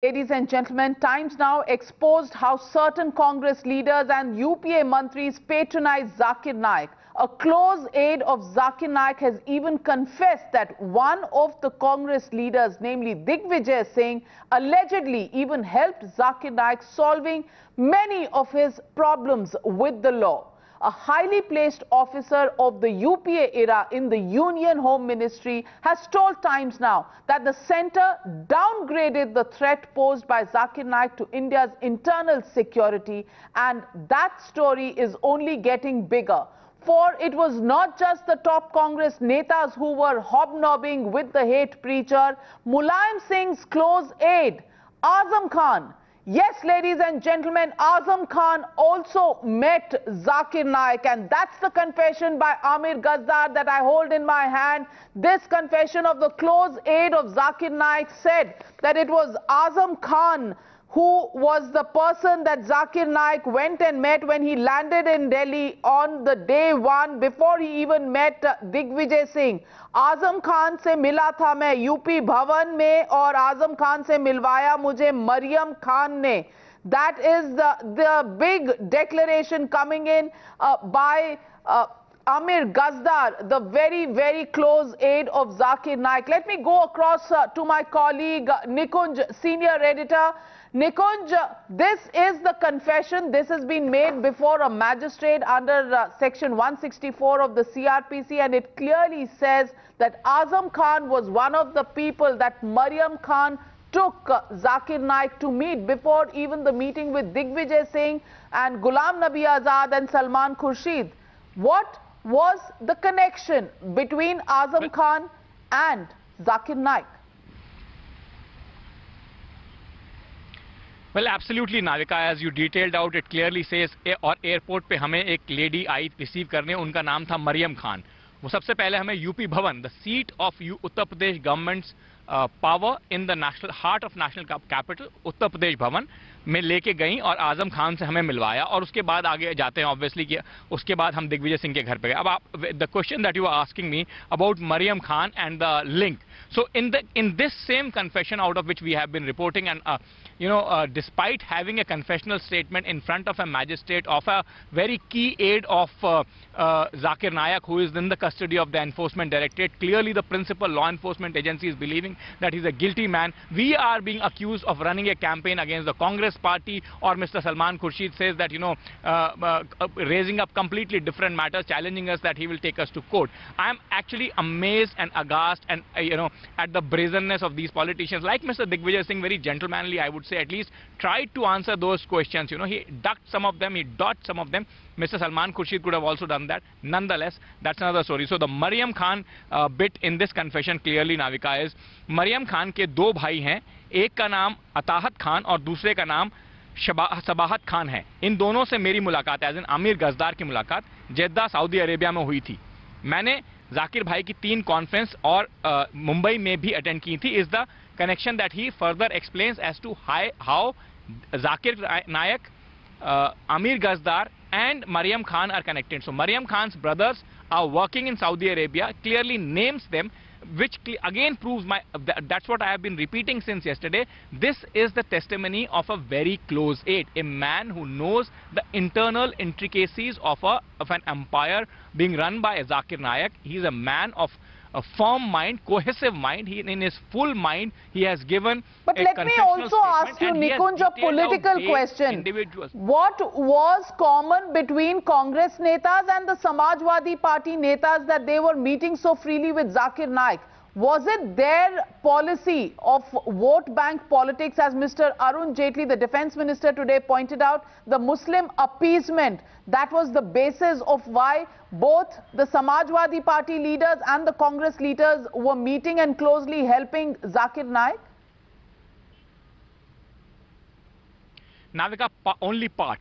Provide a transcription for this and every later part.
Ladies and gentlemen, Times Now exposed how certain Congress leaders and UPA mantris patronize Zakir Naik. A close aide of Zakir Naik has even confessed that one of the Congress leaders, namely Digvijay Singh, allegedly even helped Zakir Naik solving many of his problems with the law. A highly placed officer of the UPA era in the Union Home Ministry has told Times Now that the centre downgraded the threat posed by Zakir Naik to India's internal security, and that story is only getting bigger. For it was not just the top Congress netas who were hobnobbing with the hate preacher. Mulayam Singh's close aide, Azam Khan. Yes, ladies and gentlemen, Azam Khan also met Zakir Naik, and that's the confession by Amir Gazdar that I hold in my hand. This confession of the close aide of Zakir Naik said that it was Azam Khan who was the person that Zakir Naik went and met when he landed in Delhi on the day one, before he even met Digvijay Singh. Azam Khan से मिला था मैं UP भवन में और आजम खान से मिलवाया मुझे मरियम खान ने. That is the big declaration coming in by Amir Gazdar, the very close aide of Zakir Naik. Let me go across to my colleague Nikunj, senior editor. Nikunj, this is the confession. This has been made before a magistrate under section 164 of the CRPC, and it clearly says that Azam Khan was one of the people that Maryam Khan took Zakir Naik to meet before even the meeting with Digvijay Singh and Ghulam Nabi Azad and Salman Khurshid. What was the connection between Azam Khan and Zakir Naik? Well, absolutely, Navika. As you detailed out, it clearly says और airport पे हमें एक lady I receive करने, उनका नाम था मरियम खान. वो सबसे पहले हमें UP Bhavan, the seat of Uttar Pradesh government's power in the national heart of national capital Uttar Pradesh Bhavan में लेके गई और आजम खान से हमें मिलवाया. और उसके बाद आगे जाते हैं ऑब्वियसली कि उसके बाद हम दिग्विजय सिंह के घर पे गए. अब आप the question that you are asking me about Maryam Khan and the link. So in this same confession out of which we have been reporting, and despite having a confessional statement in front of a magistrate of a very key aide of Zakir Naik, who is in the custody of the enforcement directorate, clearly the principal law enforcement agency is believing that he's a guilty man. We are being accused of running a campaign against the Congress party, or Mr. Salman Khurshid says that raising up completely different matters, challenging us that he will take us to court. I am actually amazed and aghast and at the brazenness of these politicians. Like Mr. Digvijay Singh, very gentlemanly, I would say, at least tried to answer those questions. He ducked some of them, he dodged some of them. Mr. Salman Khurshid could have also done that. Nonetheless, that's another story. So the Maryam Khan bit in this confession clearly, Navika, is Maryam Khan के दो भाई हैं. एक का नाम अताहत खान और दूसरे का नाम सबाहत खान है. इन दोनों से मेरी मुलाकात, एज इन आमिर गजदार की मुलाकात, जेद्दा सऊदी अरेबिया में हुई थी. मैंने जाकिर भाई की 3 कॉन्फ्रेंस और मुंबई में भी अटेंड की थी. Is the connection that he further explains as to how Zakir Naik, Amir Gazdar and Maryam Khan are connected. So Maryam Khan's brothers are working in Saudi Arabia, clearly names them, which again proves that's what I have been repeating since yesterday. This is the testimony of a very close aide, a man who knows the internal intricacies of an empire being run by Zakir Naik. He is a man of a firm mind, cohesive mind. In his full mind, he has given. But let me also ask you, Nikunj, a political question. What was common between Congress netas and the Samajwadi Party netas that they were meeting so freely with Zakir Naik? Was it their policy of vote bank politics, as Mr. Arun Jaitley, the defense minister, today pointed out, the Muslim appeasement? That was the basis of why both the Samajwadi Party leaders and the Congress leaders were meeting and closely helping Zakir Naik? Navika, only part.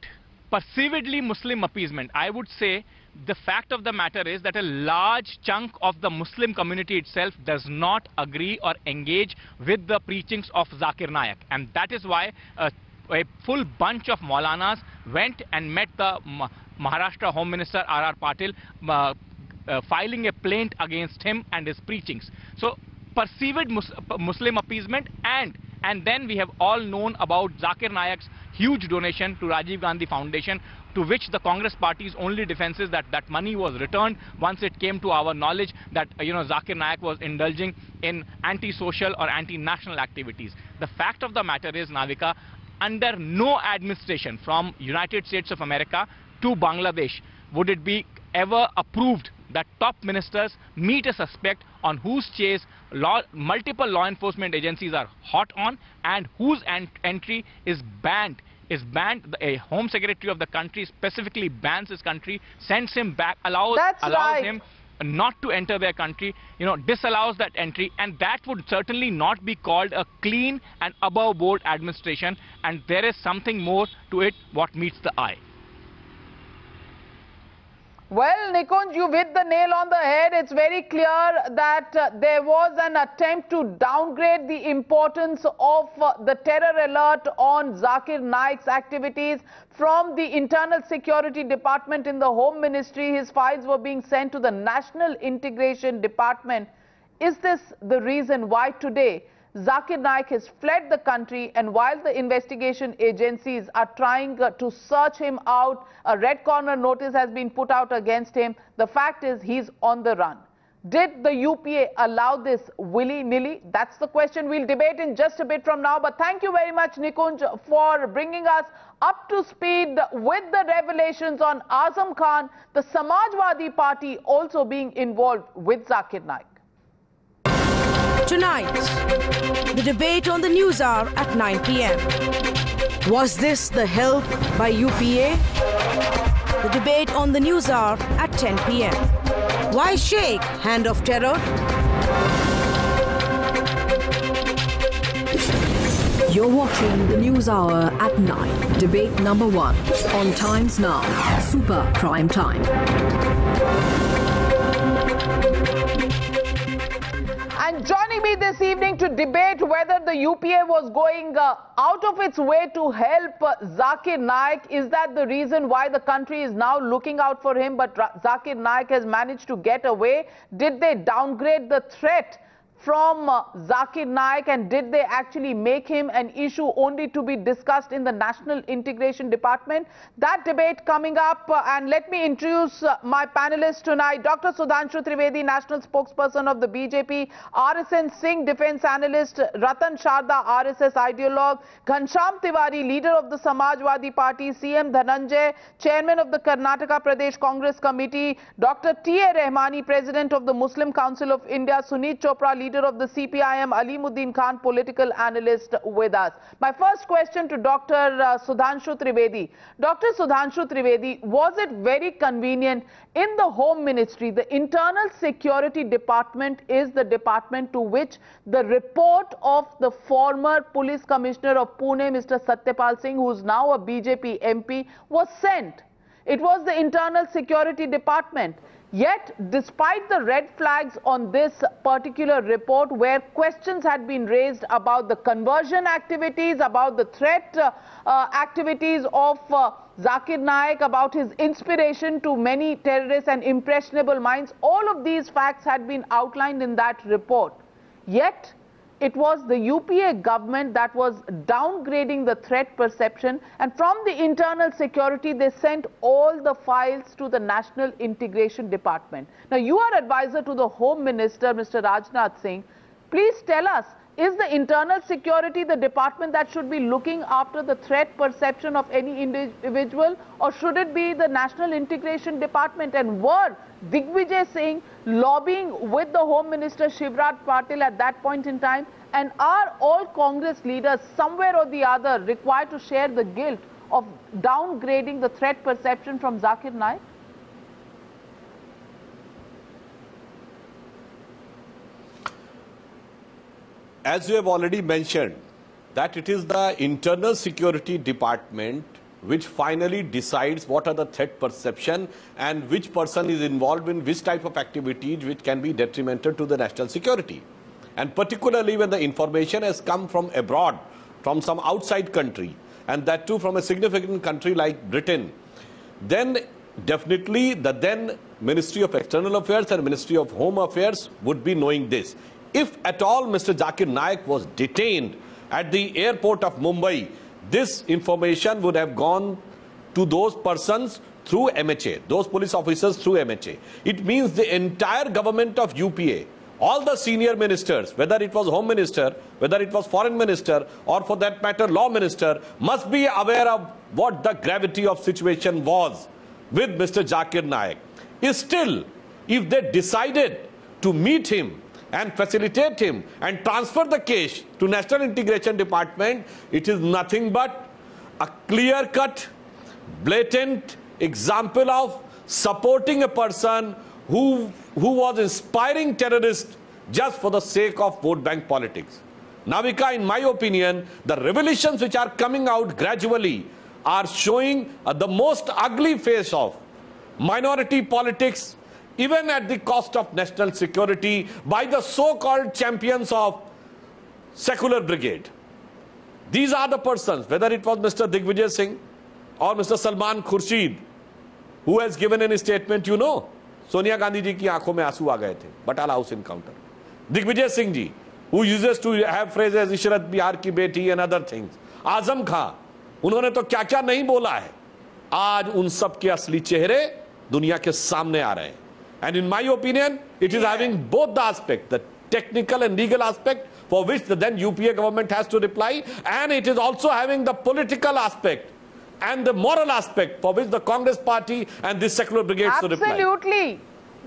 Perceivedly Muslim appeasement. I would say the fact of the matter is that a large chunk of the Muslim community itself does not agree or engage with the preachings of Zakir Naik. And that is why a full bunch of Maulanas went and met the Maharashtra Home Minister R.R. Patil, filing a plaint against him and his preachings. So perceived Muslim appeasement and And then we have all known about Zakir Naik's huge donation to Rajiv Gandhi Foundation, to which the Congress party's only defense is that that money was returned once it came to our knowledge that, Zakir Naik was indulging in anti-social or anti-national activities. The fact of the matter is, Navika, under no administration from United States of America to Bangladesh would it be ever approved that top ministers meet a suspect on whose chase multiple law enforcement agencies are hot on and whose entry is banned. A Home Secretary of the country specifically bans his country, sends him back, allows him not to enter their country, disallows that entry, and that would certainly not be called a clean and above board administration, and there is something more to it what meets the eye. Well, Nikunj, you've hit the nail on the head. It's very clear that there was an attempt to downgrade the importance of the terror alert on Zakir Naik's activities from the Internal Security Department in the Home Ministry. His files were being sent to the National Integration Department. Is this the reason why today Zakir Naik has fled the country, and while the investigation agencies are trying to search him out, a red corner notice has been put out against him? The fact is he's on the run. Did the UPA allow this willy-nilly? That's the question we'll debate in just a bit from now. But thank you very much, Nikunj, for bringing us up to speed with the revelations on Azam Khan, the Samajwadi Party also being involved with Zakir Naik. Tonight, the debate on the News Hour at 9 p.m. Was this the help by UPA? The debate on the News Hour at 10 p.m. Why shake hand of terror? You're watching the News Hour at 9. Debate number 1 on Times Now. Super Prime Time. And joining me this evening to debate whether the UPA was going out of its way to help Zakir Naik, is that the reason why the country is now looking out for him, but Zakir Naik has managed to get away? Did they downgrade the threat from Zakir Naik, and did they actually make him an issue only to be discussed in the National Integration Department? That debate coming up, and let me introduce my panelists tonight. Dr. Sudhanshu Trivedi, National Spokesperson of the BJP, RSN Singh, Defence Analyst, Ratan Sharda, RSS Ideologue, Ghansham Tiwari, Leader of the Samajwadi Party, CM Dhananjay, Chairman of the Karnataka Pradesh Congress Committee, Dr. T.A. Rahmani, President of the Muslim Council of India, Suneet Chopra, Leader of the CPIM, Alimuddin Khan, political analyst, with us. My first question to Dr. Sudhanshu Trivedi. Dr. Sudhanshu Trivedi, was it very convenient in the Home Ministry? The Internal Security Department is the department to which the report of the former Police Commissioner of Pune, Mr. Satyapal Singh, who is now a BJP MP, was sent. It was the Internal Security Department. Yet, despite the red flags on this particular report, where questions had been raised about the conversion activities, about the threat activities of Zakir Naik, about his inspiration to many terrorists and impressionable minds, all of these facts had been outlined in that report. Yet, it was the UPA government that was downgrading the threat perception, and from the internal security they sent all the files to the National Integration Department. Now, you are advisor to the Home Minister, Mr. Rajnath Singh. Please tell us, is the internal security the department that should be looking after the threat perception of any individual, or should it be the National Integration Department? And were Digvijay Singh lobbying with the Home Minister Shivraj Patil at that point in time? And are all Congress leaders somewhere or the other required to share the guilt of downgrading the threat perception from Zakir Naik? As you have already mentioned, that it is the Internal Security Department which finally decides what are the threat perception and which person is involved in which type of activities which can be detrimental to the national security. And particularly when the information has come from abroad, from some outside country, and that too from a significant country like Britain, then definitely the then Ministry of External Affairs and Ministry of Home Affairs would be knowing this. If at all Mr. Zakir Naik was detained at the airport of Mumbai, this information would have gone to those persons through MHA, those police officers through MHA. It means the entire government of UPA, all the senior ministers, whether it was Home Minister, whether it was Foreign Minister, or for that matter Law Minister, must be aware of what the gravity of situation was with Mr. Zakir Naik. Still, if they decided to meet him and facilitate him and transfer the case to National Integration Department, it is nothing but a clear-cut, blatant example of supporting a person who was inspiring terrorists just for the sake of vote bank politics. Navika, in my opinion, the revelations which are coming out gradually are showing the most ugly face of minority politics, even at the cost of national security, by the so-called champions of secular brigade. These are the persons, whether it was Mr. Digvijay Singh or Mr. Salman Khurshid, who has given a statement, you know, Sonia Gandhi ji ki aankhon mein aansu aa gaye the, Batala House encounter. Digvijay Singh ji, who uses to have phrases Ishrat Bihar ki beti and other things. Azam Khan, उन्होंने तो क्या क्या नहीं बोला है. आज उन सब के असली चेहरे दुनिया के सामने आ रहे हैं. And in my opinion, it is having both the aspect, the technical and legal aspect, for which the then UPA government has to reply, and it is also having the political aspect and the moral aspect for which the Congress party and this secular brigade should reply. Absolutely.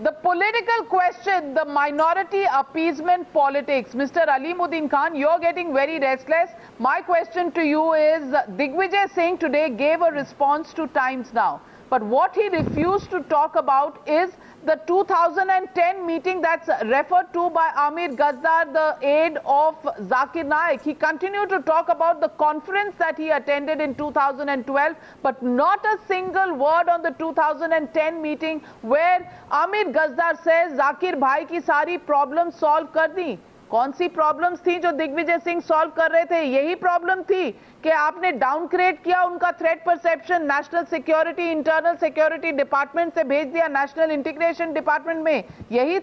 The political question, the minority appeasement politics. Mr. Alimuddin Khan, you're getting very restless. My question to you is, Digvijay Singh today gave a response to Times Now. But what he refused to talk about is the 2010 meeting that's referred to by Amir Gazdar, the aide of Zakir Naik. He continued to talk about the conference that he attended in 2012, but not a single word on the 2010 meeting where Amir Gazdar says Zakir bhai ki sari problems solve kar di. कौन सी problems थी जो Digvijay Singh solve कर रहे थे? यही problem थी कि आपने डाउनग्रेड किया उनका threat perception, national security, internal security department से भेज दिया नेशनल इंटीग्रेशन डिपार्टमेंट में. यही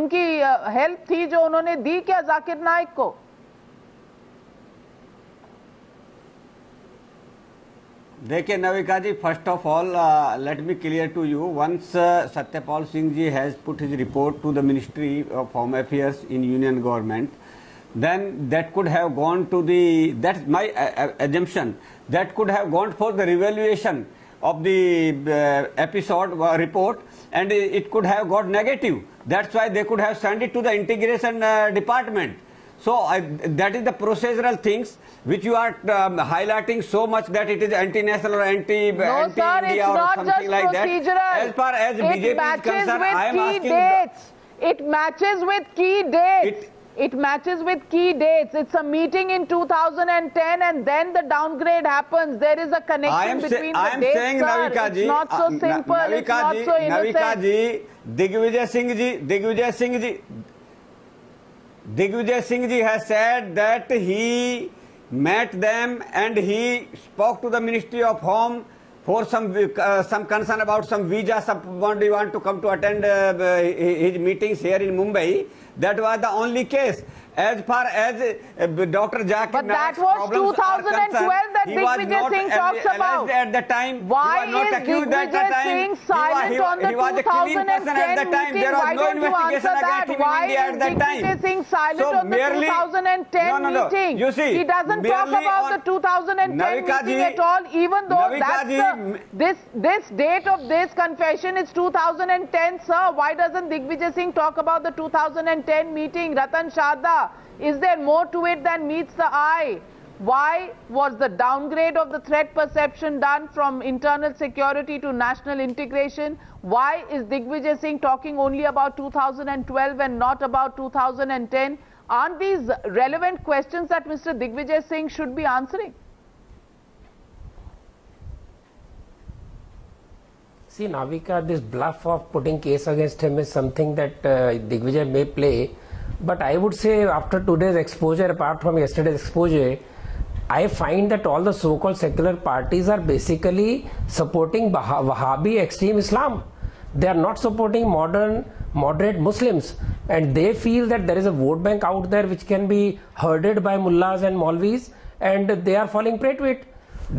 उनकी हेल्प थी जो उन्होंने दी क्या जाकिर नाइक को? देखिए Navika ji, first of all let me clear to you, once Satyapal Singh ji has put his report to the ministry of home affairs in union government, then that could have gone to the, that's my assumption, that could have gone for the revaluation of the episode report, and it could have got negative. That's why they could have sent it to the integration department. So that is the procedural things which you are highlighting so much, that it is anti-national or anti-India or something like that. As far as BJP is concerned, I am asking... It matches with key dates. It matches with key dates. It's a meeting in 2010 and then the downgrade happens. There is a connection between the dates, sir. It's not so simple. It's not so innocent. Navika ji, Digvijay Singh ji has said that he met them and he spoke to the Ministry of Home for some concern about some visa. Somebody want to come to attend his meetings here in Mumbai. That was the only case. As far as Dr. Zakir Naik's problems are concerned, he was not alleged at the time. Why he was not accused at the time. He was a clean person at the time. There was no investigation against him in India at that time. Digvijay Singh silent on the 2010 meeting? You see, he doesn't talk about the 2010 meeting at all, even though this date of this confession is 2010, sir. Why doesn't Digvijay Singh talk about the 2010 meeting? Ratan Sharda, is there more to it than meets the eye? Why was the downgrade of the threat perception done from internal security to national integration? Why is Digvijay Singh talking only about 2012 and not about 2010? Aren't these relevant questions that Mr. Digvijay Singh should be answering? See, Navika, this bluff of putting case against him is something that Digvijay may play. But I would say after today's exposure, apart from yesterday's exposure, I find that all the so-called secular parties are basically supporting Wahhabi extreme Islam. They are not supporting modern, moderate Muslims. and they feel that there is a vote bank out there which can be herded by mullahs and maulvis, and they are falling prey to it.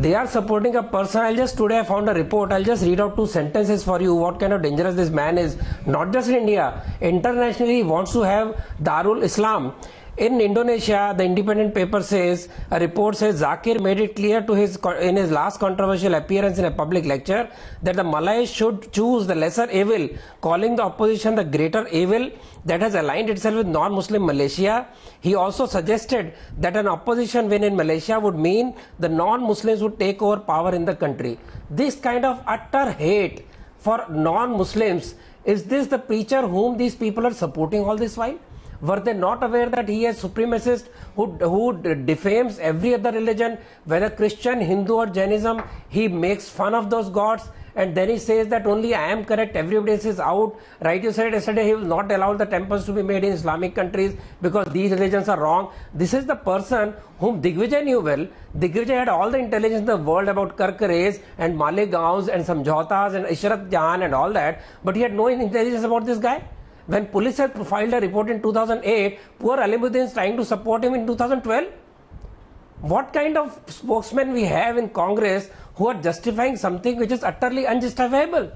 They are supporting a person. Today I found a report. I'll just read out 2 sentences for you what kind of dangerous this man is. Not just in India, internationally he wants to have Darul Islam. In Indonesia, the independent paper says, a report says Zakir made it clear in his last controversial appearance in a public lecture that the Malays should choose the lesser evil, calling the opposition the greater evil that has aligned itself with non-Muslim Malaysia. He also suggested that an opposition win in Malaysia would mean the non-Muslims would take over power in the country. This kind of utter hate for non-Muslims, is this the preacher whom these people are supporting all this while? Were they not aware that he is supremacist who defames every other religion, whether Christian, Hindu or Jainism? He makes fun of those gods, and then he says that only I am correct, everybody else is out. Right, you said yesterday he will not allow the temples to be made in Islamic countries because these religions are wrong. This is the person whom Digvijay knew well. Digvijay had all the intelligence in the world about Karkares and Malegaons and Samjhotas and Ishrat Jahan and all that, but he had no intelligence about this guy. When police had filed a report in 2008, poor Alimuddin is trying to support him in 2012. What kind of spokesmen we have in Congress who are justifying something which is utterly unjustifiable?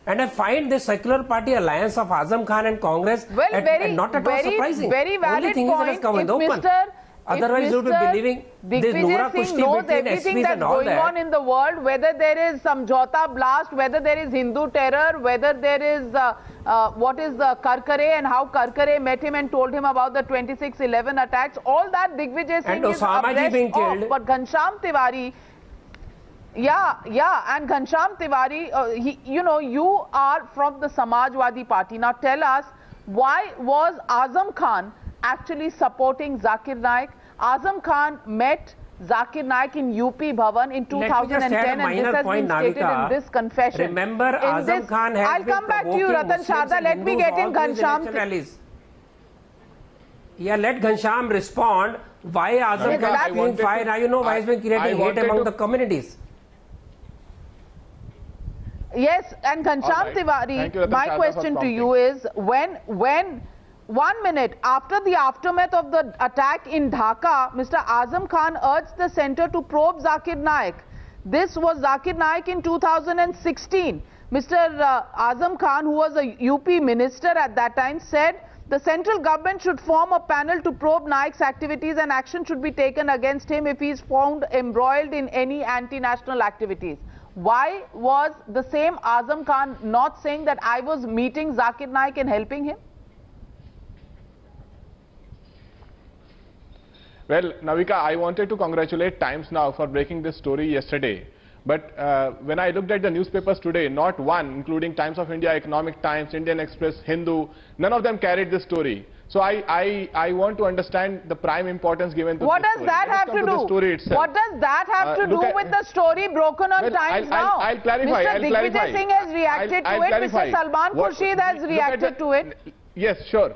And I find this secular party alliance of Azam Khan and Congress not at all surprising. Very valid Only thing point. Is it has come in the open. Otherwise, you would be believing this Noora Kushti knows between everything SPs that's and all going that. on in the world, whether there is some Samjhota blast, whether there is Hindu terror, whether there is what is Karkare and how Karkare met him and told him about the 26/11 attacks. All that Digvijay Singh is abreast of. But Ghanshyam Tiwari, and Ghanshyam Tiwari, you are from the Samajwadi Party. Now tell us, why was Azam Khan actually supporting Zakir Naik? Azam Khan met Zakir Naik in UP Bhavan in 2010, and this has been stated in this confession. Remember, Azam Khan has I'll come back to you, Ratan Sharda. Let me get in Ghanshyam. Yeah, let Ghanshyam respond. Why Azam Khan is being fired? Now you know why he's been creating hate among the communities. Yes, and Ghanshyam Tiwari, my question to you is, when 1 minute after the aftermath of the attack in Dhaka, Mr. Azam Khan urged the centre to probe Zakir Naik. This was Zakir Naik in 2016. Mr. Azam Khan, who was a UP minister at that time, said the central government should form a panel to probe Naik's activities and action should be taken against him if he is found embroiled in any anti-national activities. Why was the same Azam Khan not saying that I was meeting Zakir Naik and helping him? Well, Navika, I wanted to congratulate Times Now for breaking this story yesterday. But when I looked at the newspapers today, not one, including Times of India, Economic Times, Indian Express, Hindu, none of them carried this story. So I want to understand the prime importance given to what this does that have to do? What does that have to do with the story broken on Times Now? I'll clarify. Mr. Digvijay Singh has reacted to it. Mr. Salman Khurshid has reacted to it. Yes, sure.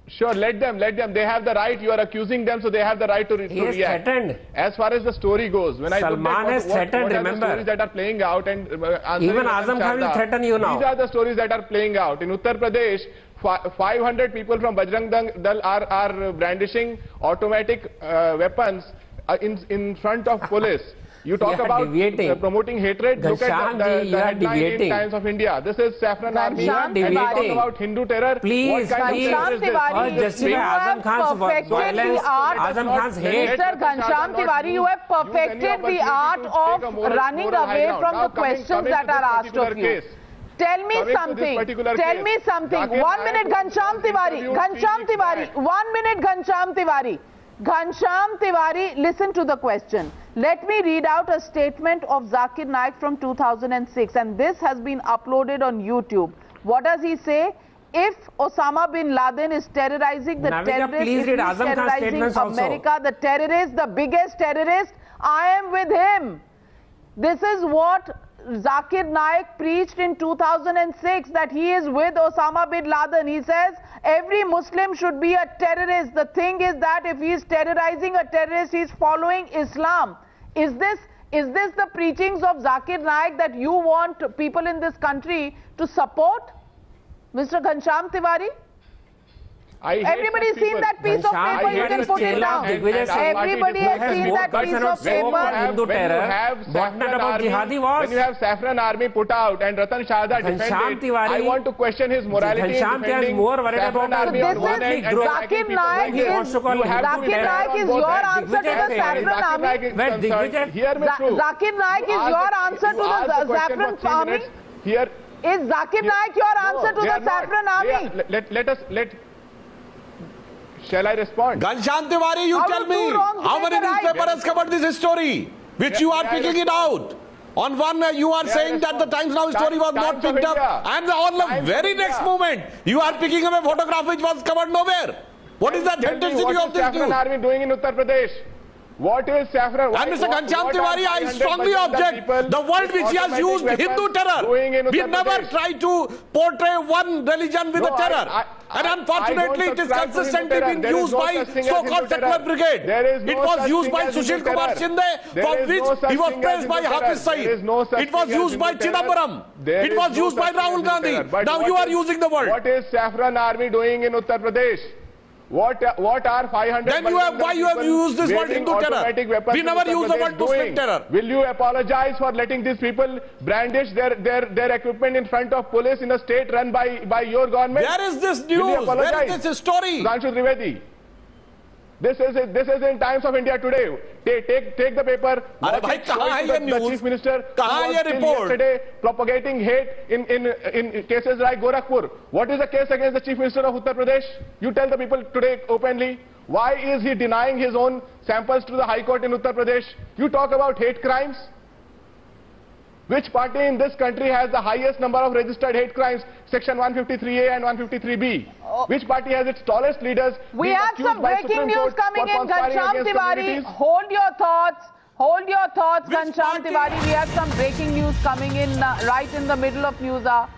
Sure, let them. They have the right. You are accusing them, so they have the right to react. He is threatened. As far as the story goes, when Salman I look at what are the stories that are playing out, and even Azam Khan will threaten you now. These are the stories that are playing out. In Uttar Pradesh, 500 people from Bajrang Dal are brandishing automatic weapons in front of police. You talk about promoting hatred. Look at the headline in Times of India. This is Saffron Army. And you talk about Hindu terror. Please, Ghanshyam Tiwari, you have perfected the art. Mr. Ghanshyam Tiwari, you have perfected the art of running away from the questions that are asked of you. Tell me something. 1 minute, Ghanshyam Tiwari. 1 minute, Ghanshyam Tiwari. Ghanshyam Tiwari, listen to the question. Let me read out a statement of Zakir Naik from 2006, and this has been uploaded on YouTube. What does he say? If Osama bin Laden is terrorizing the terrorists, if he is terrorizing America, the terrorist, the biggest terrorist, I am with him. This is what Zakir Naik preached in 2006, that he is with Osama bin Laden. He says every Muslim should be a terrorist. The thing is that if he is terrorizing a terrorist, he is following Islam. Is this the preachings of Zakir Naik that you want people in this country to support, Mr. Ghanshyam Tiwari? Everybody's seen that piece of paper, you can put it down. Everybody has seen that piece of paper. What about jihadi wars? When you have Saffron Army put out and Ratan Shahda defended, I want to question his morality in defending Saffron Army on one end. Zakir Naik is your answer to the Saffron Army. Zakir Naik is your answer to the Saffron Army. Here is Zakir Naik your answer to the Saffron Army? Shall I respond? Ghanshyam Tiwari, you tell me, how many newspaper has covered this story, which you are picking it out? On one, you are saying that the Times Now story was not picked up, and on the very next moment, you are picking up a photograph which was covered nowhere. What is the authenticity of this news? What is Saffron Army doing in Uttar Pradesh? What is Saffron? And Mr. Ghanshyam Tiwari, I strongly object. The world which has used Hindu terror, we never try to portray one religion with a terror. And unfortunately, it is consistently being used by so-called secular brigade. It was used by Sushil Kumar Shinde, for which he was praised by Hafiz Saeed. It was used by Chidambaram. It was used by Rahul Gandhi. Now you are using the word. What is Saffron Army doing in Uttar Pradesh? What are 500? Then why you have used this word Hindu terror? We never use the word Muslim terror. Will you apologize for letting these people brandish their equipment in front of police in a state run by your government? Where is this news? Where is this story? Sudhanshu Trivedi, this is in Times of India today. Take the paper. The Chief Minister was yesterday propagating hate in cases like Gorakhpur. What is the case against the Chief Minister of Uttar Pradesh? You tell the people today openly. Why is he denying his own samples to the High Court in Uttar Pradesh? You talk about hate crimes. Which party in this country has the highest number of registered hate crimes? Section 153A and 153B. Which party has its tallest leaders? We have some breaking news coming in. Ghanshyam Tiwari, hold your thoughts. Hold your thoughts, Ghanshyam Tiwari. We have some breaking news coming in right in the middle of news hour.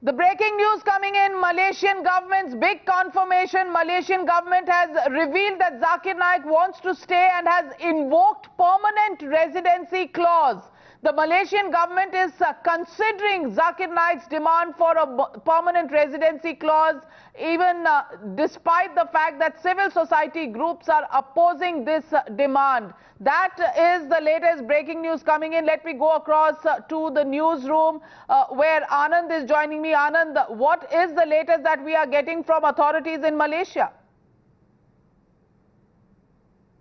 The breaking news coming in, Malaysian government's big confirmation. Malaysian government has revealed that Zakir Naik wants to stay and has invoked permanent residency clause. The Malaysian government is considering Zakir Naik's demand for a permanent residency clause, even despite the fact that civil society groups are opposing this demand. That is the latest breaking news coming in. Let me go across to the newsroom where Anand is joining me. Anand, what is the latest that we are getting from authorities in Malaysia?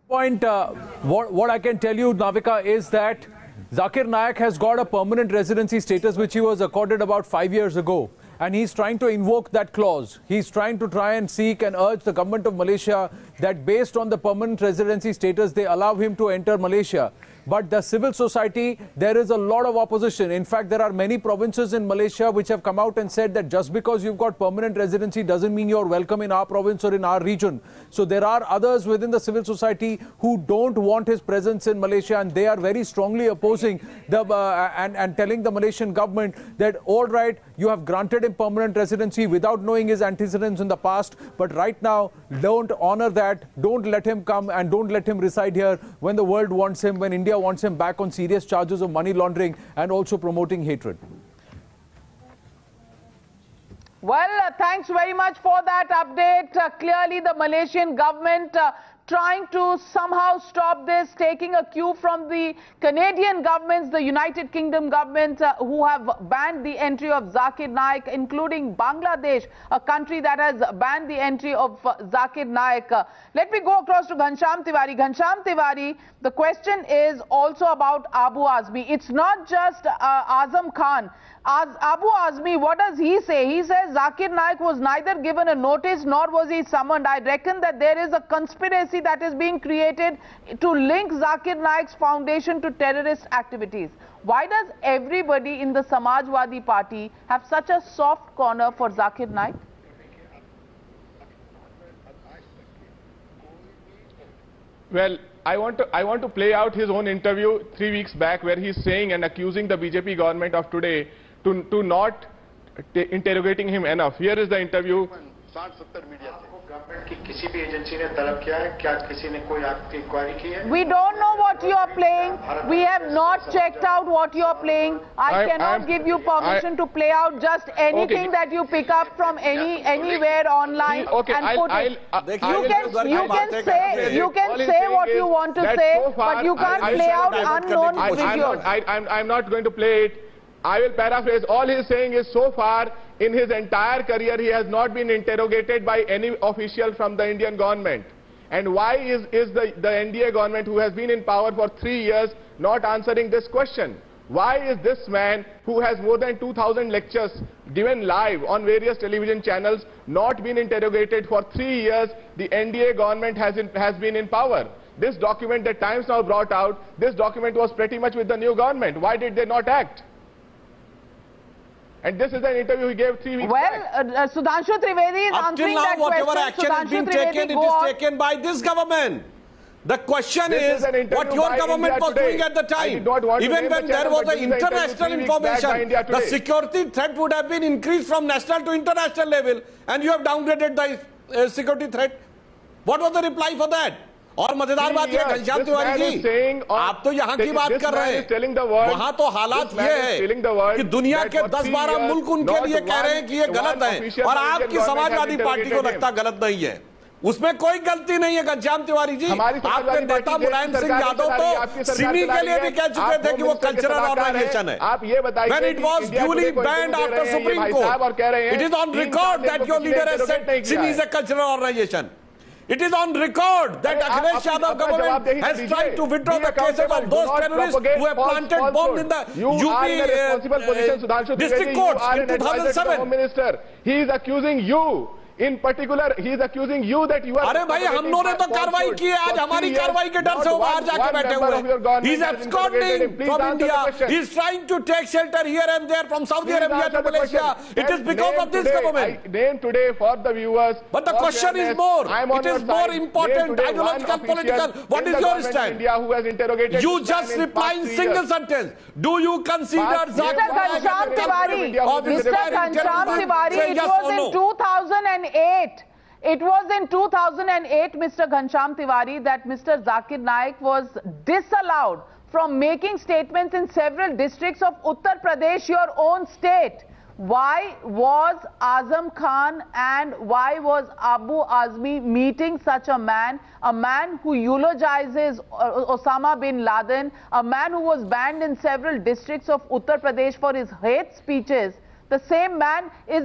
What I can tell you, Navika, is that Zakir Naik has got a permanent residency status which he was accorded about 5 years ago. And he's trying to invoke that clause. He's trying to seek and urge the government of Malaysia that based on the permanent residency status, they allow him to enter Malaysia. But the civil society, there is a lot of opposition. In fact, there are many provinces in Malaysia which have come out and said that just because you've got permanent residency doesn't mean you're welcome in our province or in our region. So there are others within the civil society who don't want his presence in Malaysia, and they are very strongly opposing and telling the Malaysian government that, all right, you have granted him permanent residency without knowing his antecedents in the past, but right now don't honor that, don't let him come and don't let him reside here when the world wants him, when India wants him back on serious charges of money laundering and also promoting hatred. Well, thanks very much for that update. Clearly, the Malaysian government trying to somehow stop this, taking a cue from the Canadian governments, the United Kingdom government, who have banned the entry of Zakir Naik, including Bangladesh, a country that has banned the entry of Zakir Naik. Let me go across to Ghanshyam Tiwari. Ghanshyam Tiwari, the question is also about Abu Azmi. It's not just Azam Khan. Abu Azmi, what does he say? He says Zakir Naik was neither given a notice nor was he summoned. I reckon that there is a conspiracy that is being created to link Zakir Naik's foundation to terrorist activities. Why does everybody in the Samajwadi Party have such a soft corner for Zakir Naik? Well, I want to play out his own interview 3 weeks back where he's saying and accusing the BJP government of today to not interrogating him enough. Here is the interview. Government की किसी भी agency ने तलब किया है? क्या किसी ने कोई आपकी इंक्वायरी की है? We don't know what you are playing. We have not checked out what you are playing. I cannot give you permission to play out just anything that you pick up from anywhere online and put it. You can say what you want to say, but you can't play out unknown videos. I'm not going to play it. I will paraphrase. All he is saying is, so far in his entire career, he has not been interrogated by any official from the Indian government. And why is the NDA government, who has been in power for 3 years, not answering this question? Why is this man, who has more than 2,000 lectures given live on various television channels, not been interrogated for 3 years? The NDA government has been in power. This document that Times Now brought out, this document was pretty much with the new government. Why did they not act? And this is an interview he gave 3 weeks back. Sudhanshu Trivedi is answering that question. Whatever action has been taken, it is taken by this government. The question is what your government was doing at the time. Even when there was an international information, the security threat would have been increased from national to international level, and you have downgraded the security threat. What was the reply for that? और मजेदार बात यह घनश्याम तिवारी जी, आप तो यहाँ की बात कर रहे हैं, वहाँ तो हालात ये है कि दुनिया के 10-12 मुल्क उनके लिए कह रहे हैं कि ये गलत है, और आपकी समाजवादी पार्टी को लगता गलत नहीं है। उसमें कोई गलती नहीं है घनश्याम तिवारी जी। आपके नेता मुलायम सिंह यादव तो सिमी के लिए भी कह चुके थे कि वो कल्चरल ऑर्गेनाइजेशन है। आप ये बताइए, when it was duly banned after Supreme Court, it is on record that your leader has said Simi is a cultural organization. It is on record that Akhilesh Yadav government has tried to withdraw the cases of those terrorists who have planted bombs in the UP district courts in 2007. He is accusing you. In particular, he is accusing you that you are. अरे भाई, हमने तो कार्रवाई की है, आज हमारी कार्रवाई के डर से वो बाहर जाके बैठे हुए हैं। He is absconding from India. He is trying to take shelter here and there from Saudi Arabia to Malaysia. It is because of this government. I name today for the viewers. But the question is more. It is more important, ideological, political. What is your stand? India who has interrogated. You just reply in single sentence. Do you consider Mr. Ghanshyam Tiwari, it was in 2008. It was in 2008, Mr. Ghanshyam Tiwari, that Mr. Zakir Naik was disallowed from making statements in several districts of Uttar Pradesh, your own state. Why was Azam Khan and why was Abu Azmi meeting such a man who eulogizes Osama bin Laden, a man who was banned in several districts of Uttar Pradesh for his hate speeches? The same man is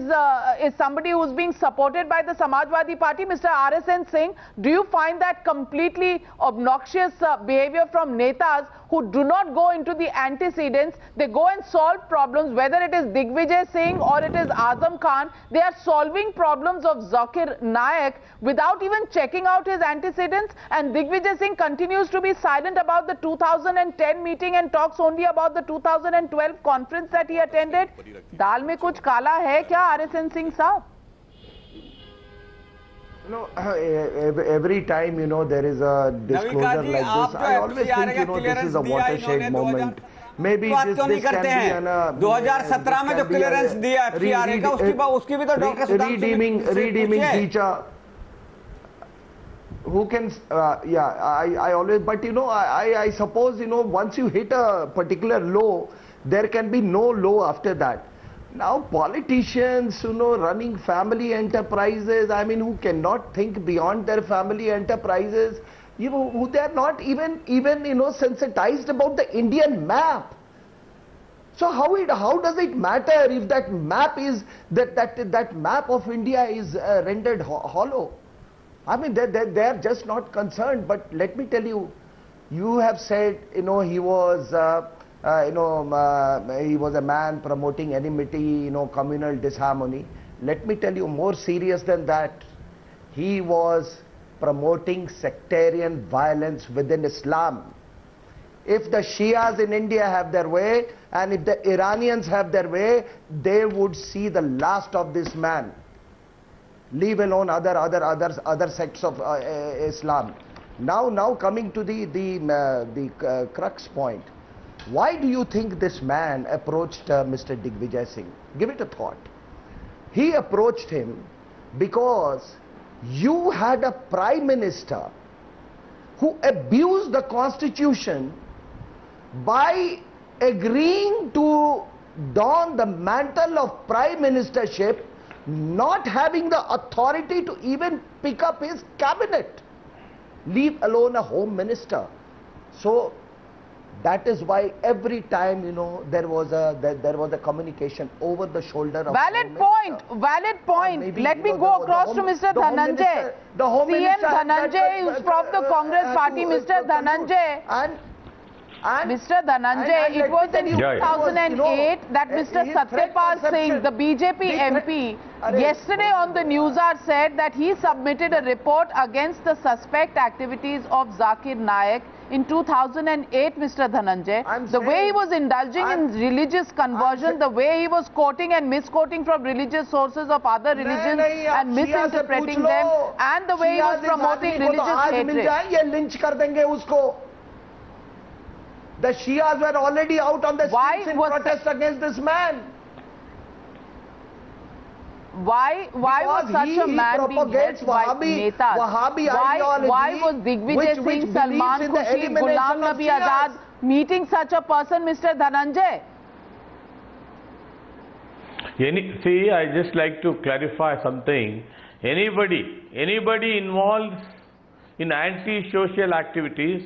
somebody who is being supported by the Samajwadi Party, Mr. RSN Singh. Do you find that completely obnoxious behavior from netas who do not go into the antecedents? They go and solve problems, whether it is Digvijay Singh or it is Azam Khan. They are solving problems of Zakir Naik without even checking out his antecedents. And Digvijay Singh continues to be silent about the 2010 meeting and talks only about the 2012 conference that he attended. दाल में कुछ काला है क्या RSN Singh साहब? You know, every time, you know, there is a disclosure like this, I always think, you know, this is a watershed moment. Maybe this can be an 2017 में जो clearance दिया FCRA का, उसकी भी तो doctor redeeming teacher. Who can, I always, but you know, I suppose, you know, once you hit a particular low, there can be no low after that. Now politicians, you know, running family enterprises, I mean, who cannot think beyond their family enterprises, you know, who they are not even you know, sensitized about the Indian map. So how does it matter if that map is that map of India is rendered hollow? I mean, they are just not concerned. But let me tell you, you have said, you know, he was he was a man promoting enmity, you know, communal disharmony. Let me tell you, more serious than that, he was promoting sectarian violence within Islam. If the Shias in India have their way, and if the Iranians have their way, they would see the last of this man. Leave alone other sects of Islam. Now coming to the crux point. Why do you think this man approached Mr. Digvijay Singh? Give it a thought. He approached him because You had a prime minister who abused the constitution by agreeing to don the mantle of prime ministership, not having the authority to even pick up his cabinet, leave alone a home minister. So that is why every time, you know, there was a communication over the shoulder of valid point. Maybe, Let me go across to Mr. Dhananjay. CM Dhananjay, who's from the Congress party. Mr. Dhananjay. Mr. Dhananjay, it was in 2008 that Mr. Satyapal Singh, the BJP MP, yesterday on the Newshour said that he submitted a report against the suspect activities of Zakir Naik in 2008, Mr. Dhananjay. The way he was indulging in religious conversion, the way he was quoting and misquoting from religious sources of other religions and misinterpreting them, and the way he was promoting religious hatred. The Shias were already out on the streets in protest against this man. Why was such a man being helped by Netas? Why was Digvijay Singh, Salman Khurshid, Ghulam Nabi Azad meeting such a person, Mr. Dhananjay? See, I just like to clarify something. Anybody involved in anti-social activities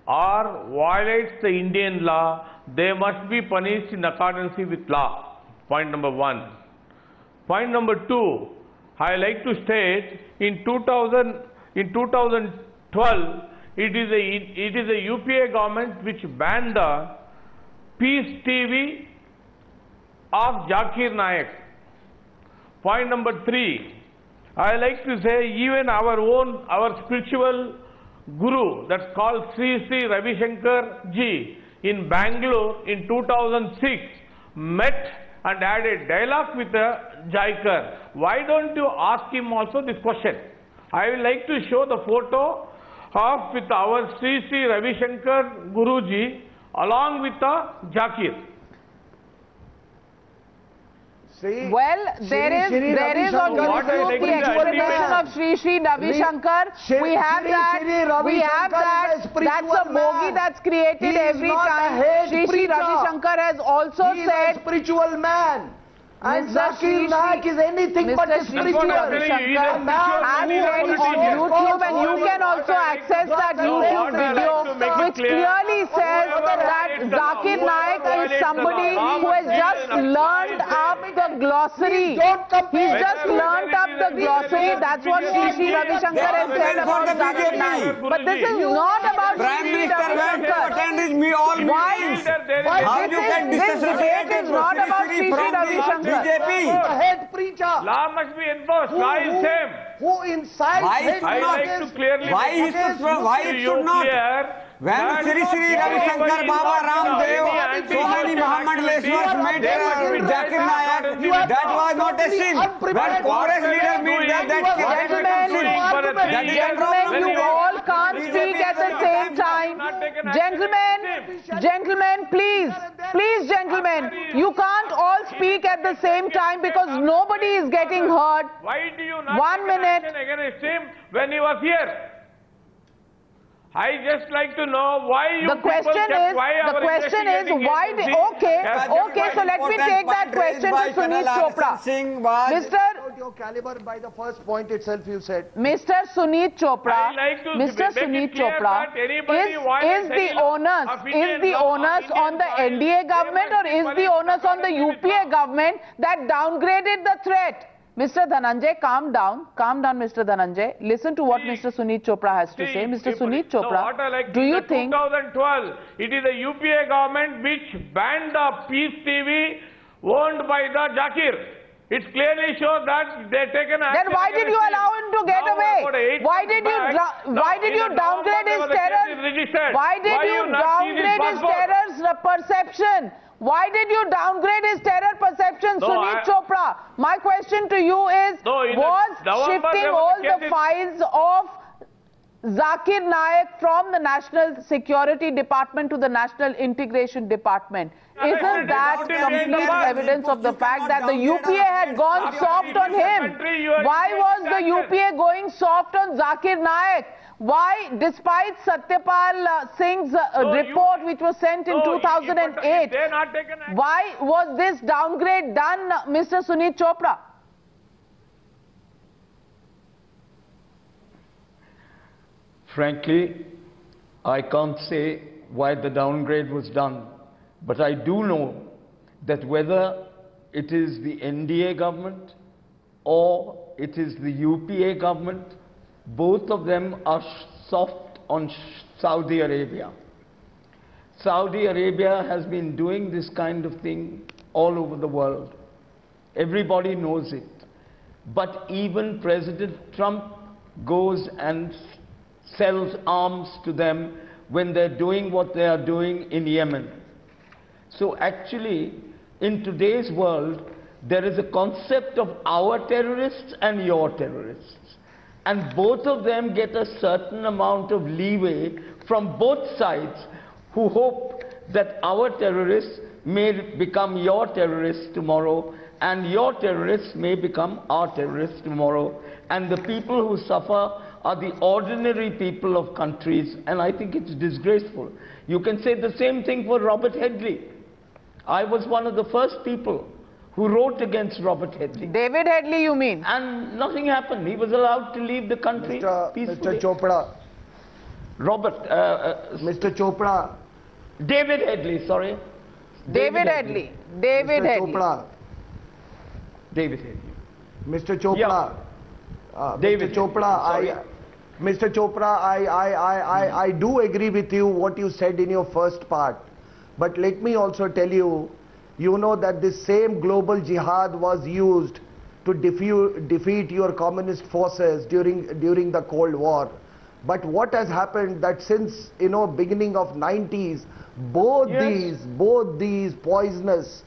or violates the Indian law, they must be punished in accordance with law. Point number one. Point number two, I like to state in 2012, it is a UPA government which banned the Peace TV of Zakir Naik. Point number three, I like to say even our spiritual guru, that's called Sri Ravi Shankar Ji in Bangalore in 2006 met and had a dialogue with Jaikar. Why don't you ask him also this question? I would like to show the photo of with our Sri Ravi Shankar Guruji along with Zakir. Well, there is on YouTube the explanation of Sri Ravi Shankar. We have that. That's a bogey that's created every time. Sri Ravi Shankar has also said, he is a spiritual man. And Zakir Naik is anything but a spiritual man. And on YouTube, and you can also access that YouTube video, which clearly says that Zakir Naik is somebody who has just learned up the glossary. He's just learned up the glossary. That's what Sri Ravi Shankar has said about Zakir Naik. But this is not about Sri Ravi Shankar. Why? This debate is not about Sri Ravi Shankar. BJP, the head preacher. Law must be enforced. Law is same. Who incites hate? I like to clearly why it should not? When Sri Ravi Shankar, Baba Ramdev, so many Muhammad Leswars met Zakir Naik, that was not a sin. When Congress leader meet Gentlemen, you all can't speak at the same time. Gentlemen, please, gentlemen, you can't all speak at the same time because nobody is getting hurt. Why do you not 1 minute against him when he was here? I just like to know why you the question is why they, okay, so let me take that question to Sunit Chopra. Mr. Your caliber by the first point itself you said. Mr. Sunit Chopra, is the onus on the NDA government or is the onus on the UPA government that downgraded the threat? Mr. Dhananjay, calm down, Mr. Dhananjay. Listen to what Mr. Sunit Chopra has to say. Mr. Sunit Chopra, do you think... 2012, it is the UPA government which banned the Peace TV owned by the Zakir. It clearly shows that they taken action. Then why did you allow him to get away? Why did you downgrade his terror? Why did you downgrade his terror's perception? Why did you downgrade his terror perception, Sunit Chopra? My question to you is, was shifting all the files of Zakir Naik from the National Security Department to the National Integration Department. Isn't that complete evidence of the fact that the UPA had gone soft on him? Why was the UPA going soft on Zakir Naik? Why, despite Satyapal Singh's report which was sent in 2008, why was this downgrade done, Mr. Suneet Chopra? Frankly, I can't say why the downgrade was done, but I do know that whether it is the NDA government or it is the UPA government, both of them are soft on Saudi Arabia. Saudi Arabia has been doing this kind of thing all over the world. Everybody knows it. But even President Trump goes and sells arms to them when they're doing what they are doing in Yemen. So actually, in today's world, there is a concept of our terrorists and your terrorists. And both of them get a certain amount of leeway from both sides, who hope that our terrorists may become your terrorists tomorrow, and your terrorists may become our terrorists tomorrow. And the people who suffer are the ordinary people of countries, and I think it's disgraceful. You can say the same thing for Robert Headley. I was one of the first people who wrote against Robert Headley. David Headley, you mean? And nothing happened. He was allowed to leave the country peacefully. Mr. Chopra. Mr. Chopra. David Headley, sorry. David Headley. David Headley. Chopra. David Headley. Mr. Chopra. Yeah. David Mr. Chopra, Mr. Chopra, I do agree with you what you said in your first part. But let me also tell you, you know that this same global jihad was used to defeat your communist forces during the Cold War. But what has happened that since, you know, beginning of 90s, both these poisonous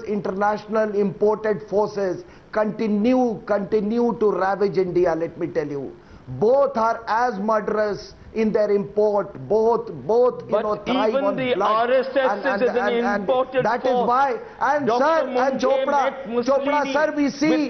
international imported forces continue to ravage India, let me tell you. Both are as murderous in their import, both you know, thrive on the blood. RSS is an imported that is why, and sir, and Chopra sir, we see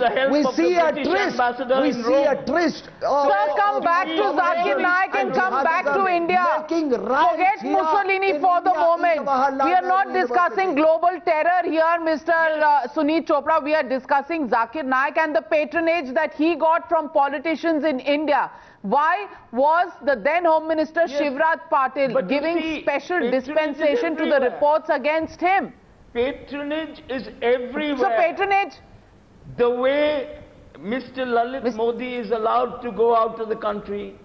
a tryst. Sir, come back to Zakir Naik and come back to India. Forget Mussolini for the moment. We are not discussing global terror here, Mr. Suneet Chopra. We are discussing Zakir Naik and the patronage that he got from politicians in India. Why was the then Home Minister Shivraj Patil giving special dispensation to the reports against him? Patronage is everywhere. So patronage? The way Mr. Lalit Modi is allowed to go out of the country,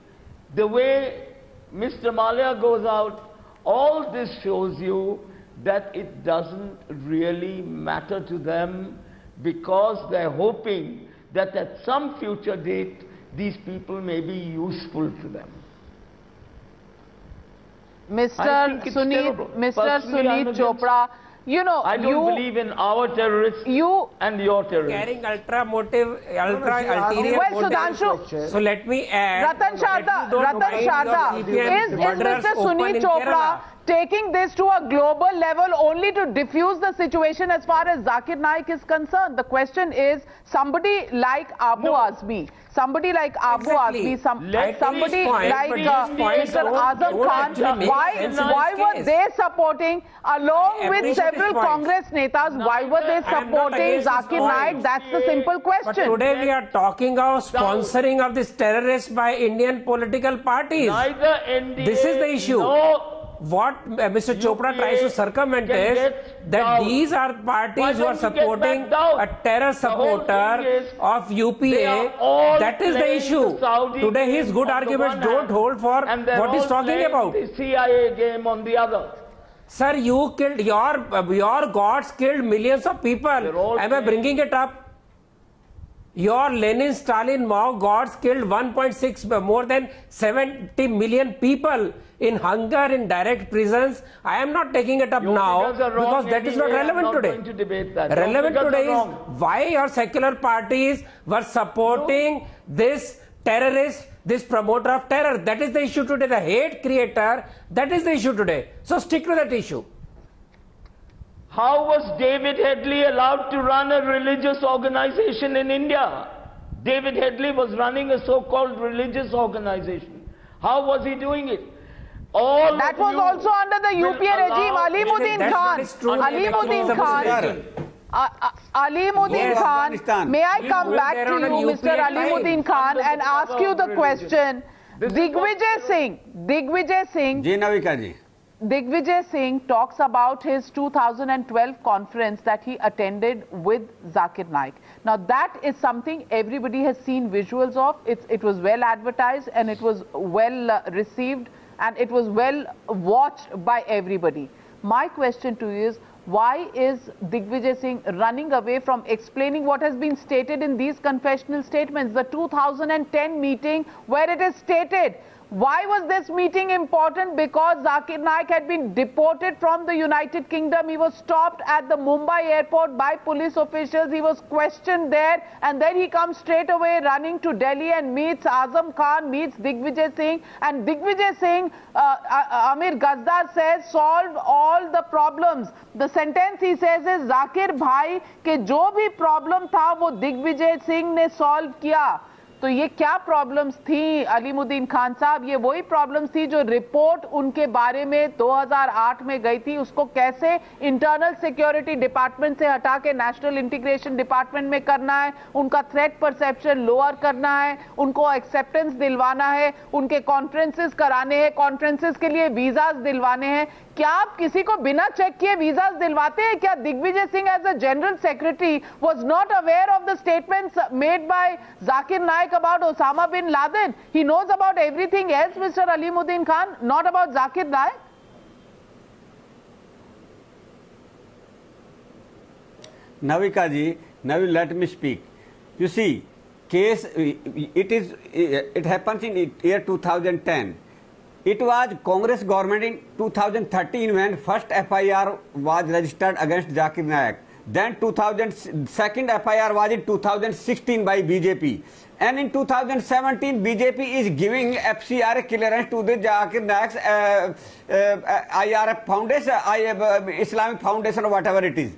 the way Mr. Malia goes out, all this shows you that it doesn't really matter to them, because they're hoping that at some future date these people may be useful to them. Mr. Suneet Chopra, you know, I don't believe in our terrorists and your terrorists. Carrying ulterior motive. Sudhanshu, so let me add. Ratan Sharda, is Mr. Suneet Chopra taking this to a global level only to diffuse the situation as far as Zakir Naik is concerned? The question is, somebody like Abu Azmi, somebody like Azmi, somebody like Mr. Azam Khan, why were they supporting, along with several Congress netas, why were they supporting Zakir Naik? That's the simple question. But today we are talking of sponsoring of this terrorists by Indian political parties. Neither NDA, this is the issue. What Mr. Chopra tries to circumvent is that these are parties who are supporting a terror supporter of UPA. That is the issue. Today his good arguments don't hold for what he's talking about. The CIA game on the other. Sir, you killed, your gods killed millions of people. Am I bringing it up? Your Lenin, Stalin, Mao gods killed 1.6, more than 70 million people in hunger, in direct prisons. I am not taking it up now because that is not relevant today. Relevant today is why your secular parties were supporting this terrorist, this promoter of terror. That is the issue today. The hate creator, that is the issue today. So stick to that issue. How was David Headley allowed to run a religious organization in India? David Headley was running a so-called religious organization. How was he doing it? All that was also under the UPA regime. Alimuddin Khan. Alimuddin Khan. Alimuddin Khan. May I come back to you, Mr. Alimuddin Khan, and ask you the question? Digvijay Singh. Ji Navika ji. Digvijay Singh talks about his 2012 conference that he attended with Zakir Naik. Now that is something everybody has seen visuals of. It was well advertised and it was well received and it was well watched by everybody. My question to you is, why is Digvijay Singh running away from explaining what has been stated in these confessional statements? The 2010 meeting where it is stated. Why was this meeting important? Because Zakir Naik had been deported from the United Kingdom. He was stopped at the Mumbai airport by police officials. He was questioned there, and then he comes straight away running to Delhi and meets Azam Khan, meets Digvijay Singh. And Digvijay Singh, Amir Gazdar says, solved all the problems. The sentence he says is, Zakir bhai ke jo bhi problem tha, wo Digvijay Singh ne solve kiya. तो ये क्या problems थी अलीमुद्दीन खान साहब? ये वही problems थी जो report उनके बारे में 2008 में गई थी, उसको कैसे इंटरनल सिक्योरिटी डिपार्टमेंट से हटा के नेशनल इंटीग्रेशन डिपार्टमेंट में करना है, उनका थ्रेट परसेप्शन लोअर करना है, उनको एक्सेप्टेंस दिलवाना है, उनके कॉन्फ्रेंसेस कराने हैं, कॉन्फ्रेंसेस के लिए वीजास दिलवाने हैं. क्या आप किसी को बिना चेक किए वीजास दिलवाते हैं? क्या Digvijaya Singh as a general secretary was not aware of the statements made by Zakir Naik about Osama bin Laden? He knows about everything else, Mr. Alimuddin Khan, not about Zakir Naik? Navika ji, now let me speak. You see, case, it happens in year 2010. It was Congress government in 2013 when first FIR was registered against Zakir Naik. Then second FIR was in 2016 by BJP. And in 2017, BJP is giving FCR clearance to the Zakir Naik's IRF Foundation, Islamic Foundation or whatever it is.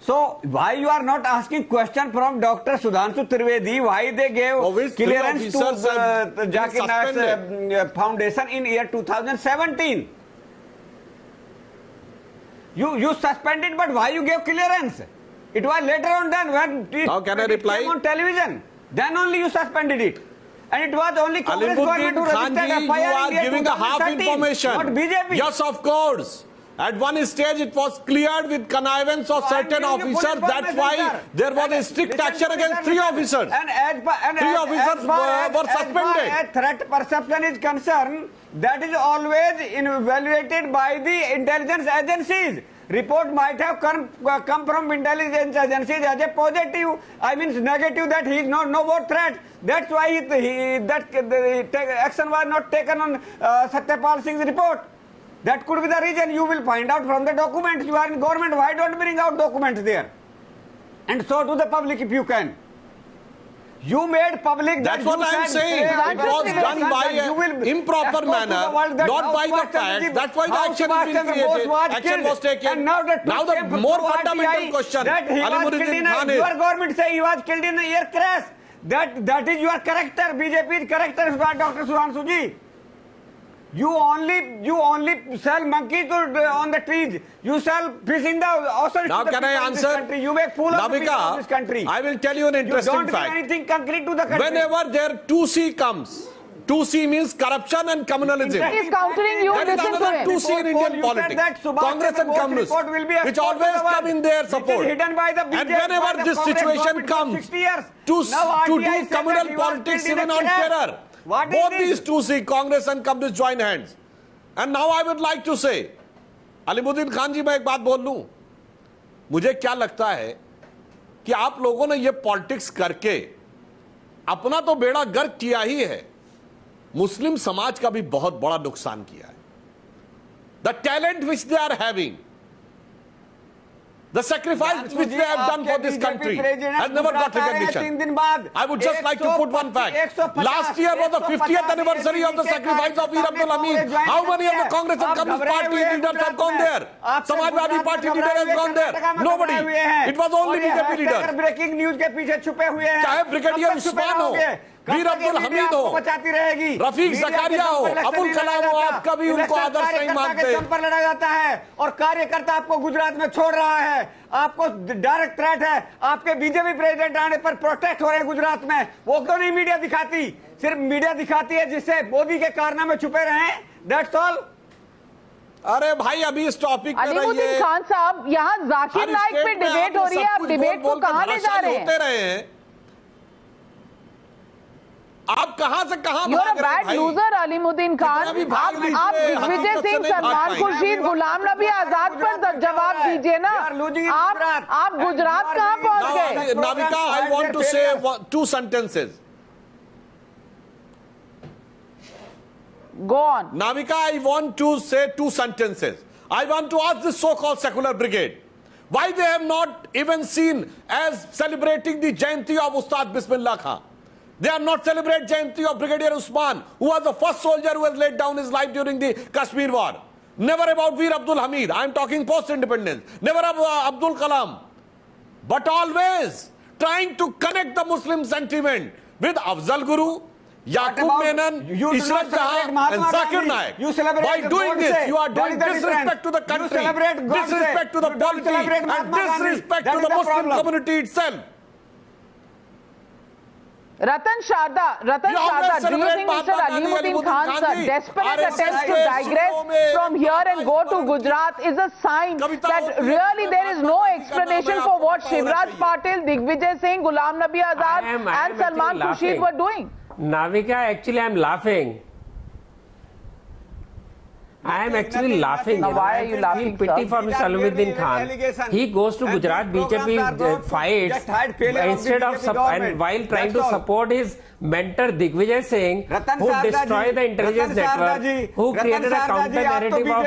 So why you are not asking question from Dr. Sudhanshu Trivedi, why they gave clearance to Zakir Naik's foundation in year 2017? You suspended, but why you gave clearance? It was later on done when it came on television. Then only you suspended it. And it was only Congress government who registered FIR. You are giving a half information. Not BJP. Yes, of course. At one stage, it was cleared with connivance of certain officers. That's why there was a strict action against 3 officers. And 3 officers were suspended. As threat perception is concerned, that is always evaluated by the intelligence agencies. Report might have come from intelligence agencies as a positive, I mean negative, that he is no more threat. That's why the action was not taken on Satyapal Singh's report. That could be the reason. You will find out from the documents. You are in government. Why don't bring out documents there? And show to the public if you can. You made public. That's what I am saying. It was done by an improper manner, not by the facts. That's why the action has been created. Action was taken. And now the more fundamental question. That he was killed in your government say he was killed in an air crash. That is your character. BJP's character is Dr. Sudhanshu ji. You only sell monkeys on the trees. You sell fish in the ocean. Now can I answer? You make fool of the people of this country. I will tell you an interesting fact. You don't do anything concrete to the country. Whenever there 2C comes, 2C means corruption and communalism. He is countering you. There is another 2C in Indian politics. Congress and communists, which always come in their support. And whenever this situation comes to do communal politics even on terror, both these 2C, Congress and communists, join hands. And now I would like to say, Alimuddin Khan ji, मैं एक बात बोल लूं. मुझे क्या लगता है कि आप लोगों ने ये पॉलिटिक्स करके अपना तो बेड़ा गर्क किया ही है, मुस्लिम समाज का भी बहुत बड़ा नुकसान किया है. The talent which they are having, The sacrifice which they have done for this country has never got recognition. I would just like to put one fact. Last year was the 50th anniversary of the sacrifice of Veer Abdul Hamid. How many of the Congress and Communist Party leaders have gone there? Samajwadi Party leader has gone there. Nobody. It was only BJP leaders. Breaking news के पीछे छुपे हुए हैं, चाहे brigadier Usman हो, वीर अब्दुल हमीद हो, रफीक ज़कारिया हो, अबुल कलाम हो, आप कभी उनको आदर्श नहीं मानते। पर लड़ा जाता है और कार्यकर्ता आपको गुजरात में छोड़ रहा है, आपको डायरेक्ट थ्रेट है, आपके बीजेपी प्रेसिडेंट आने पर प्रोटेस्ट हो रहे हैं गुजरात में, वो क्यों नहीं मीडिया दिखाती? सिर्फ मीडिया दिखाती है जिससे मोदी के कारनामे छुपे रहे। That's all. अरे भाई अभी इस टॉपिक पे अलीमुद्दीन खान साहब, यहाँ जाकिर नाइक पे डिबेट हो रही है, आप डिबेट को कहां ले जा रहे हैं? आप कहां से कहां भाग रहे हैं? Bad loser Alimuddin Khan. आप दिग्विजय सिंह, सलमान खुर्शीद, गुलाम नबी आजाद पर जवाब दीजिए ना। आप गुजरात कहां पहुंच गए? नाविका, आई वांट टू से 2 sentences. Go on. Navika, I want to say 2 sentences. I want to ask this so-called secular brigade, why they have not even seen as celebrating the Jayanti of Ustad Bismillah Khan. They are not celebrating Jayanti of Brigadier Usman, who was the first soldier who has laid down his life during the Kashmir war. Never about Veer Abdul Hamid. I am talking post-independence. Never about Abdul Kalam. But always trying to connect the Muslim sentiment with Afzal Guru, Yaqub Menon, Ishrat Jahan and Zakir Naik. By doing this, you are doing disrespect to the country, disrespect to the polity and disrespect to the Muslim community itself. Ratan Sharda, do you think Mr. Alimudin Khan's desperate attempt to digress from here and go to Gujarat is a sign that really there is no explanation for what Shivraj Patil, Digvijay Singh, Ghulam Nabi Azad and Salman Khurshid were doing? Navika, actually I am laughing. I am actually laughing. Now, why are you laughing, pity for Mr. Alimudin Khan. He goes to Gujarat BJP fights instead of and while trying to support his mentor Digvijay Singh, who destroyed the intelligence network, who created a counter narrative of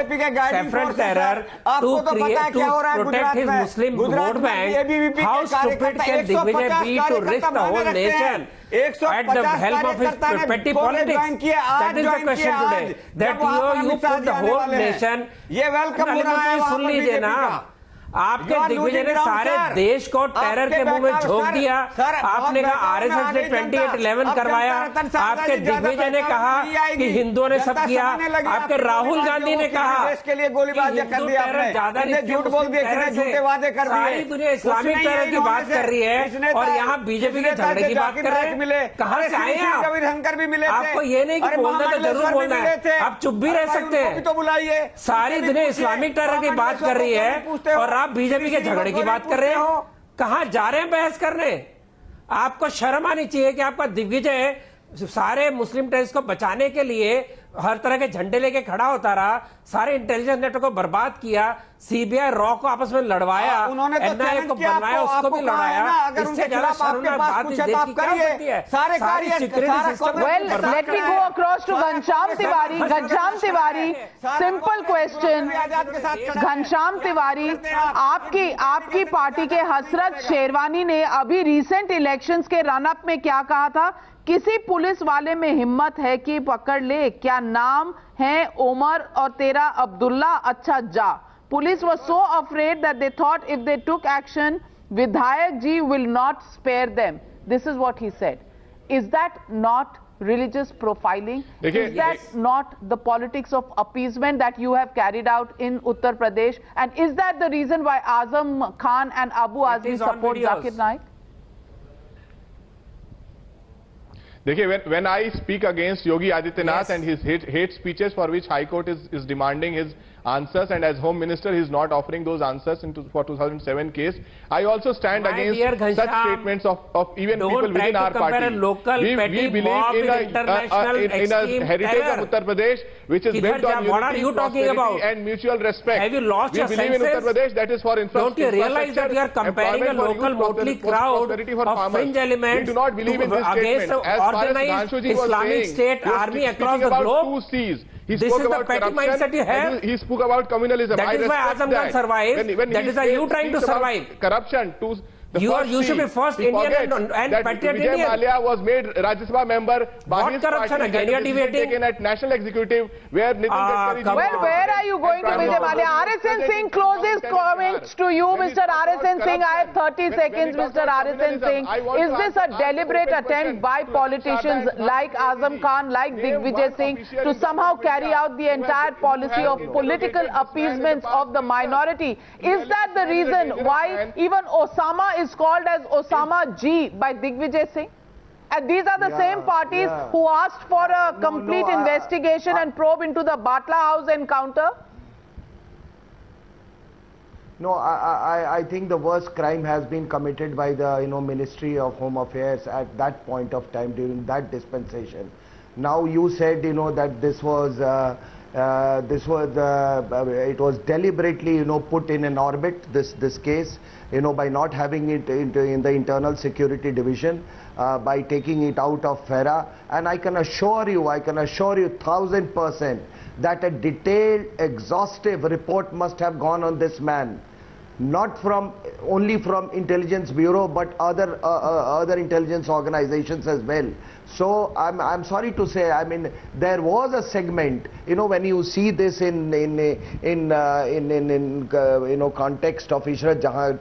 saffron terror to protect his Muslim vote bank. How stupid can Digvijay be to risk the whole nation at the helm of his petty politics? That is the question today. That you put the whole nation. सुन लीजिए ना, आपके दिग्विजय ने सारे देश को terror के मुंह में झोंक दिया। आपने कहा आरएसएस ने 2811 करवाया, आपके दिग्विजय ने कहा कि हिंदुओं ने सब किया, आपके राहुल गांधी ने कहा इसके लिए गोलीबारी कर दी आपने, ज्यादा झूठ बोल दिए, झूठे वादे कर दिए। सारी दुनिया इस्लामिक टेरर की बात कर रही है और यहाँ बीजेपी के झगड़े की बात कर रहे हैं। कहां से आए हैं आप? शंकर भी मिले, आपको ये नहीं कि बोलना तो जरूर बोलना है, आप चुप भी रह सकते हैं। तो बुलाइए। सारी दुनिया इस्लामिक टेरर की बात कर रही है और आप बीजेपी के झगड़े की बात कर रहे हो। कहां जा रहे हैं बहस करने? आपको शर्म आनी चाहिए कि आपका दिग्विजय सारे मुस्लिम टेररिस्ट को बचाने के लिए हर तरह के झंडे लेके खड़ा होता रहा, सारे इंटेलिजेंस नेटवर्क को बर्बाद किया, सीबीआई रॉ को आपस में लड़वाया, एनआईए को बनाया, उसको भी लड़ाया। इससे ज्यादा शर्मनाक बात इस देश की क्या हो सकती है? सारे security system. Well, let me go across to Ghanshyam Tiwari. Ghanshyam Tiwari, simple question. Ghanshyam Tiwari, आपकी पार्टी के हसरत शेरवानी ने अभी रिसेंट इलेक्शंस के रन अप में क्या कहा था? किसी पुलिस वाले में हिम्मत है कि पकड़ ले? क्या नाम है उमर और तेरा अब्दुल्ला? अच्छा जा। Police was so afraid that they thought if they took action, Vidhayak ji will not spare them. This is what he said. Is that not religious profiling? Is that not the politics of appeasement that you have carried out in Uttar Pradesh? And is that the reason why Azam Khan and Abu Azmi support Zakir Naik? When I speak against Yogi Adityanath and his hate speeches for which High Court is demanding his answers, and as Home Minister he is not offering those answers for 2007 case, I also stand against such statements of even people within our party. We believe in a heritage of Uttar Pradesh which is built on unity, prosperity and mutual respect. Have you lost your senses? We believe in Uttar Pradesh that is for infrastructure. Don't you realize that you are comparing a local motley crowd of fringe elements we do not believe in this statement. Against organized Islamic State army across the globe. He this spoke is about the petty corruption, mindset you have. He spoke about communalism. That is why Azam Khan survived. That is why you trying to survive. Corruption to you should be first Indian and patriot Vijay Indian. Mallya was made Rajya Sabha member by what his corruption party again? You are debating taken at national executive where Nitin Gadkari. Well, where are you going to Vijay Mallya? RSN Singh closes comments to you, Mr. RSN Singh. I have 30 seconds, Mr. RSN Singh. Is this a deliberate attempt by politicians like Azam Khan, like Digvijay Singh, to somehow carry out the entire policy of political appeasement of the minority? Is that the reason why even Osama is called as Osama G by Digvijay Singh? And these are the same parties who asked for a complete investigation and probe into the Batla House encounter? No, I think the worst crime has been committed by the Ministry of Home Affairs at that point of time during that dispensation. Now you said that this was it was deliberately put in an orbit, this case, by not having it in the internal security division, by taking it out of FERA. And I can assure you 1000% that a detailed, exhaustive report must have gone on this man, not only from Intelligence Bureau but other intelligence organizations as well. So I'm sorry to say, I mean, there was a segment, when you see this in context of Ishrat Jahan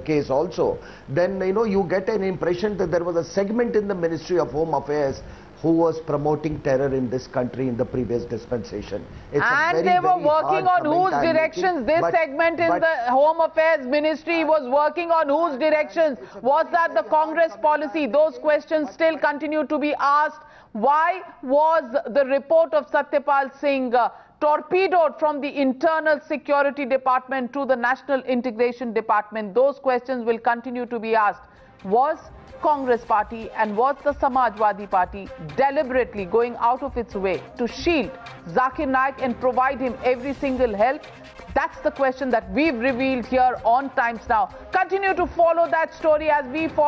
case also, then you get an impression that there was a segment in the Ministry of Home Affairs who was promoting terror in this country in the previous dispensation. And they were working on whose directions? This segment in the Home Affairs Ministry was working on whose directions? Was that the Congress policy? Those questions still continue to be asked. Why was the report of Satyapal Singh torpedoed from the Internal Security Department to the National Integration Department? Those questions will continue to be asked. Was Congress party and was the Samajwadi Party deliberately going out of its way to shield Zakir Naik and provide him every single help? That's the question that we've revealed here on Times Now. Continue to follow that story as we follow